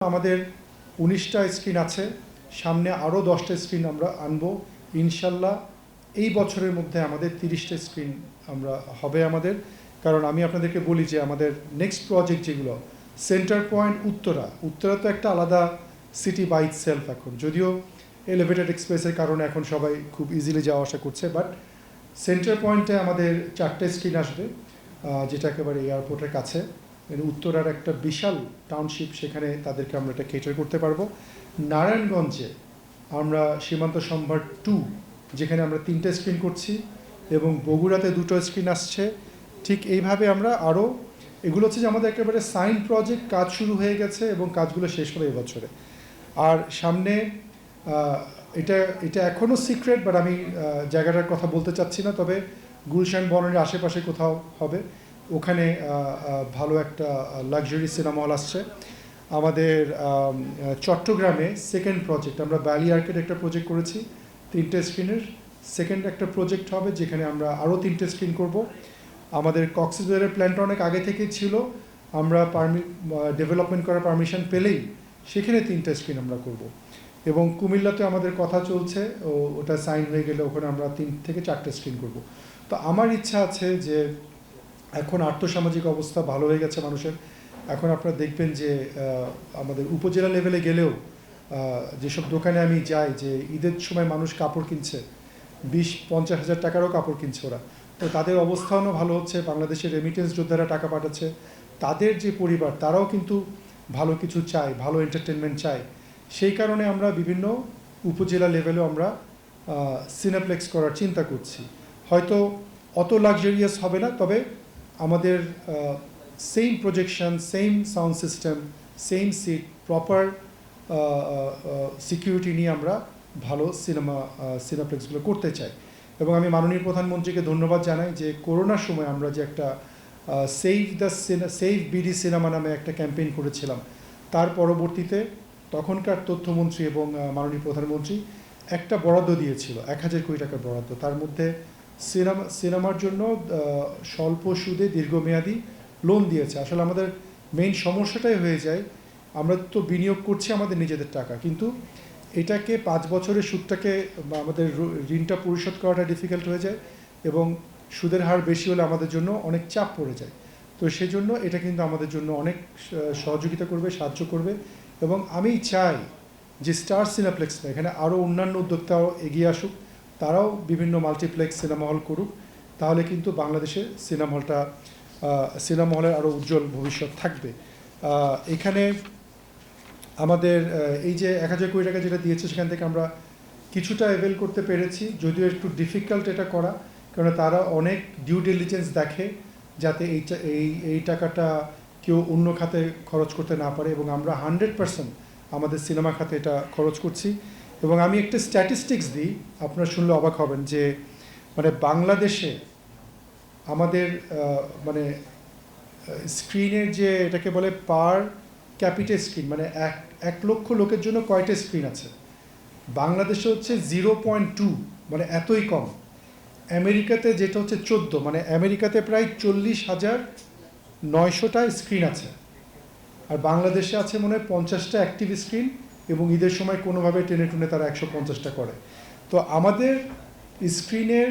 আমাদের 19টা স্ক্রিন আছে, সামনে আরও 10টা স্ক্রিন আমরা আনবো ইনশাল্লাহ। এই বছরের মধ্যে আমাদের 30টা স্ক্রিন আমরা হবে আমাদের। কারণ আমি আপনাদেরকে বলি যে আমাদের নেক্সট প্রজেক্ট যেগুলো সেন্টার পয়েন্ট উত্তরা তো একটা আলাদা সিটি বাই ইটসেলফ এখন, যদিও এলিভেটেড এক্সপ্রেসের কারণে এখন সবাই খুব ইজিলি যাওয়া আসা করছে, বাট সেন্টার পয়েন্টে আমাদের 4টে স্ক্রিন আসবে, যেটা একেবারে এয়ারপোর্টের কাছে। উত্তরার একটা বিশাল টাউনশিপ, সেখানে তাদেরকে আমরা এটা কেটার করতে পারবো। নারায়ণগঞ্জে আমরা সীমান্ত সম্ভার 2, যেখানে আমরা 3টে স্ক্রিন করছি, এবং বগুড়াতে 2টো স্ক্রিন আসছে। ঠিক এইভাবে আমরা আরও, এগুলো হচ্ছে যে আমাদের একেবারে সাইন প্রজেক্ট, কাজ শুরু হয়ে গেছে এবং কাজগুলো শেষ হবে এবছরে। আর সামনে এটা এটা এখনও সিক্রেট, বাট আমি জায়গাটার কথা বলতে চাচ্ছি না, তবে গুলশান বনের আশেপাশে কোথাও হবে। ওখানে ভালো একটা লাক্সারি সিনেমা হল আসছে। আমাদের চট্টগ্রামে সেকেন্ড প্রজেক্ট, আমরা ভ্যালি আর্কেড একটা প্রজেক্ট করেছি 3টে স্ক্রিনের। সেকেন্ড একটা প্রজেক্ট হবে যেখানে আমরা আরও 3টে স্ক্রিন করব। আমাদের কক্সবাজারের প্ল্যানটা অনেক আগে থেকেই ছিল, আমরা ডেভেলপমেন্ট করার পারমিশন পেলেই সেখানে 3টে স্ক্রিন আমরা করব। এবং কুমিল্লাতে আমাদের কথা চলছে, ওটা সাইন হয়ে গেলে ওখানে আমরা 3 থেকে 4টে স্ক্রিন করব। তো আমার ইচ্ছা আছে যে এখন আর্থসামাজিক অবস্থা ভালো হয়ে গেছে মানুষের। এখন আপনারা দেখবেন যে আমাদের উপজেলা লেভেলে গেলেও যেসব দোকানে আমি যাই, যে ঈদের সময় মানুষ কাপড় কিনছে, 20-50 হাজার টাকারও কাপড় কিনছে ওরা। তো তাদের অবস্থানও ভালো হচ্ছে, বাংলাদেশের রেমিটেন্স যোদ্ধারা টাকা পাঠাচ্ছে, তাদের যে পরিবার তারাও কিন্তু ভালো কিছু চায়, ভালো এন্টারটেনমেন্ট চায়। সেই কারণে আমরা বিভিন্ন উপজেলা লেভেলেও আমরা সিনেপ্লেক্স করার চিন্তা করছি। হয়তো অত লাক্সারিয়াস হবে না, তবে আমাদের same projection, same sound system, same seat, proper security নিয়ে আমরা ভালো সিনেপ্লেক্সগুলো করতে চাই। এবং আমি মাননীয় প্রধানমন্ত্রীকে ধন্যবাদ জানাই যে করোনার সময় আমরা যে একটা সেভ বিডি সিনেমা নামে একটা ক্যাম্পেইন করেছিলাম, তার পরবর্তীতে তখনকার তথ্যমন্ত্রী এবং মাননীয় প্রধানমন্ত্রী একটা বরাদ্দ দিয়েছিল, 1000 কোটি টাকার বরাদ্দ। তার মধ্যে সিনেমার জন্য স্বল্প সুদে দীর্ঘমেয়াদী লোন দিয়েছে। আসলে আমাদের মেইন সমস্যাটাই হয়ে যায়, আমরা তো বিনিয়োগ করছি আমাদের নিজেদের টাকা, কিন্তু এটাকে 5 বছরের সুদটাকে আমাদের ঋণটা পরিশোধ করাটা ডিফিকাল্ট হয়ে যায়, এবং সুদের হার বেশি হলে আমাদের জন্য অনেক চাপ পড়ে যায়। তো সেই জন্য এটা কিন্তু আমাদের জন্য অনেক সহযোগিতা করবে, সাহায্য করবে। এবং আমি চাই যে স্টার সিনেপ্লেক্স, এখানে আরও অন্যান্য উদ্যোক্তাও এগিয়ে আসুক, তারাও বিভিন্ন মাল্টিপ্লেক্স সিনেমা হল করুক, তাহলে কিন্তু বাংলাদেশে সিনেমা হলের আরও উজ্জ্বল ভবিষ্যৎ থাকবে। এখানে আমাদের এই যে 1000 কোটি টাকা যেটা দিয়েছে, সেখান থেকে আমরা কিছুটা অ্যাভেল করতে পেরেছি, যদিও একটু ডিফিকাল্ট এটা করা, কারণ তারা অনেক ডিউ ডিলিজেন্স দেখে যাতে এই টাকাটা কেউ অন্য খাতে খরচ করতে না পারে, এবং আমরা 100% আমাদের সিনেমা খাতে এটা খরচ করছি। এবং আমি একটা স্ট্যাটিস্টিক্স দিই, আপনারা শুনলে অবাক হবেন যে মানে বাংলাদেশে আমাদের মানে স্ক্রিনের যে এটাকে বলে পার ক্যাপিটা স্ক্রিন, মানে 1 লক্ষ লোকের জন্য কয়টা স্ক্রিন আছে, বাংলাদেশে হচ্ছে 0.2, মানে এতই কম। আমেরিকাতে যেটা হচ্ছে 14, মানে আমেরিকাতে প্রায় 40,900টা স্ক্রিন আছে, আর বাংলাদেশে আছে মনে হয় 50টা অ্যাক্টিভ স্ক্রিন, এবং ঈদের সময় কোনোভাবে টেনে টুনে তারা 150টা করে। তো আমাদের স্ক্রিনের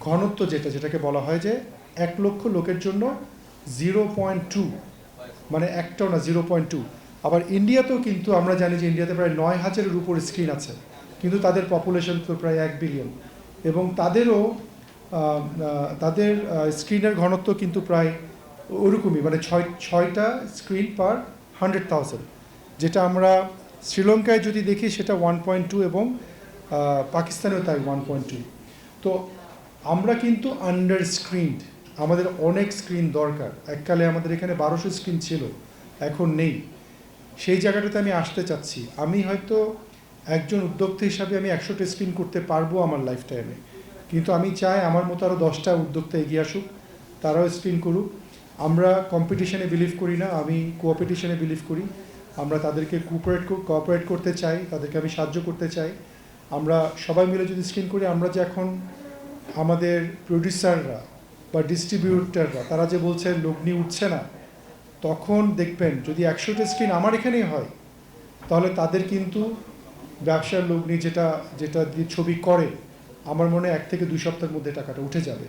ঘনত্ব যেটাকে বলা হয় যে 1 লক্ষ লোকের জন্য 0.2, মানে একটাও না, 0.2। আবার ইন্ডিয়াতেও কিন্তু আমরা জানি যে ইন্ডিয়াতে প্রায় 9,000-এর উপর স্ক্রিন আছে, কিন্তু তাদের পপুলেশন তো প্রায় 1 বিলিয়ন, এবং তাদের স্ক্রিনের ঘনত্ব কিন্তু প্রায় ওরকমই, মানে 6টা স্ক্রিন পার 100,000, যেটা আমরা শ্রীলঙ্কায় যদি দেখি সেটা 1.2, এবং পাকিস্তানেও তাই 1.2। তো আমরা কিন্তু আন্ডার স্ক্রিনড, আমাদের অনেক স্ক্রিন দরকার। এককালে আমাদের এখানে 1200 স্ক্রিন ছিল, এখন নেই। সেই জায়গাটাতে আমি আসতে চাচ্ছি। আমি হয়তো একজন উদ্যোক্তা হিসাবে আমি 100টা স্ক্রিন করতে পারবো আমার লাইফ টাইমে, কিন্তু আমি চাই আমার মতো আরও 10টা উদ্যোক্তা এগিয়ে আসুক, তারাও স্ক্রিন করুক। আমরা কম্পিটিশনে বিলিভ করি না, আমি কোঅপারেটিশনে বিলিভ করি। আমরা তাদেরকে কোঅপারেট করতে চাই, তাদেরকে আমি সাহায্য করতে চাই। আমরা সবাই মিলে যদি স্ক্রিন করি, আমরা যে এখন আমাদের প্রডিউসাররা বা ডিস্ট্রিবিউটাররা তারা যে বলছে লগ্নি উঠছে না, তখন দেখবেন যদি 100টা স্ক্রিন আমার এখানেই হয়, তাহলে তাদের কিন্তু ব্যবসার লগ্নি যেটা যেটা দিয়ে ছবি করে আমার মনে হয় 1 থেকে 2 সপ্তাহের মধ্যে টাকাটা উঠে যাবে।